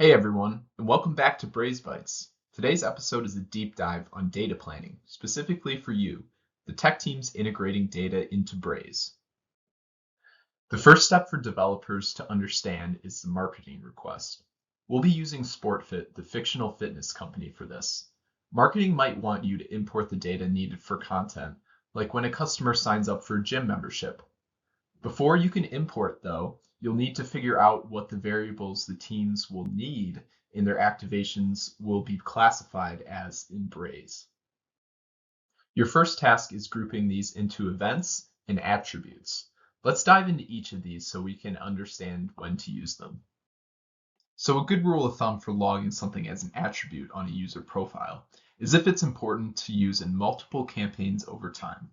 Hey everyone, and welcome back to Braze Bites. Today's episode is a deep dive on data planning, specifically for you, the tech teams integrating data into Braze. The first step for developers to understand is the marketing request. We'll be using SportFit, the fictional fitness company, for this. Marketing might want you to import the data needed for content, like when a customer signs up for a gym membership. Before you can import, though, you'll need to figure out what the variables the teams will need in their activations will be classified as in Braze. Your first task is grouping these into events and attributes. Let's dive into each of these so we can understand when to use them. So a good rule of thumb for logging something as an attribute on a user profile is if it's important to use in multiple campaigns over time.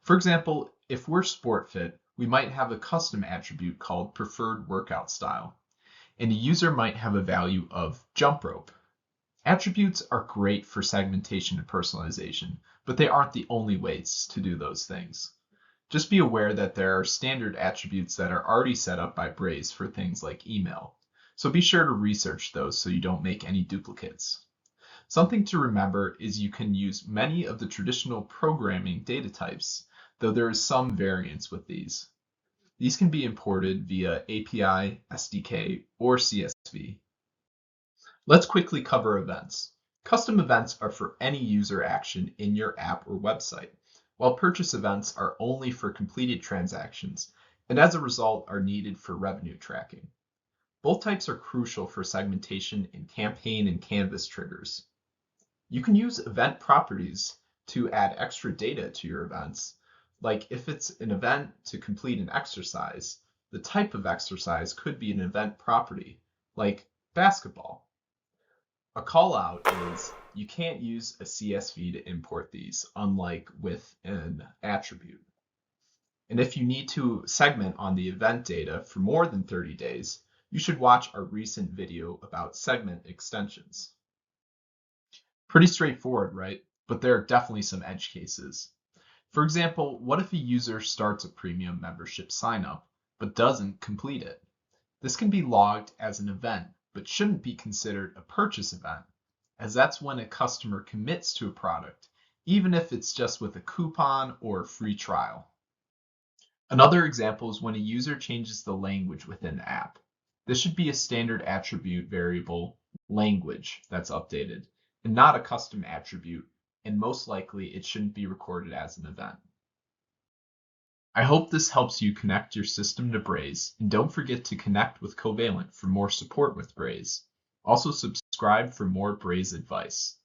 For example, if we're SportFit, we might have a custom attribute called preferred workout style, and a user might have a value of jump rope. Attributes are great for segmentation and personalization, but they aren't the only ways to do those things. Just be aware that there are standard attributes that are already set up by Braze for things like email, so be sure to research those so you don't make any duplicates. Something to remember is you can use many of the traditional programming data types, though there is some variance with these. These can be imported via API, SDK, or CSV. Let's quickly cover events. Custom events are for any user action in your app or website, while purchase events are only for completed transactions, and as a result are needed for revenue tracking. Both types are crucial for segmentation in campaign and canvas triggers. You can use event properties to add extra data to your events. Like if it's an event to complete an exercise, the type of exercise could be an event property, like basketball. A call out is you can't use a CSV to import these, unlike with an attribute. And if you need to segment on the event data for more than 30 days, you should watch our recent video about segment extensions. Pretty straightforward, right? But there are definitely some edge cases. For example, what if a user starts a premium membership signup, but doesn't complete it? This can be logged as an event, but shouldn't be considered a purchase event, as that's when a customer commits to a product, even if it's just with a coupon or a free trial. Another example is when a user changes the language within the app. This should be a standard attribute variable, language, that's updated, and not a custom attribute, and most likely it shouldn't be recorded as an event. I hope this helps you connect your system to Braze, and don't forget to connect with Covalent for more support with Braze. Also subscribe for more Braze advice.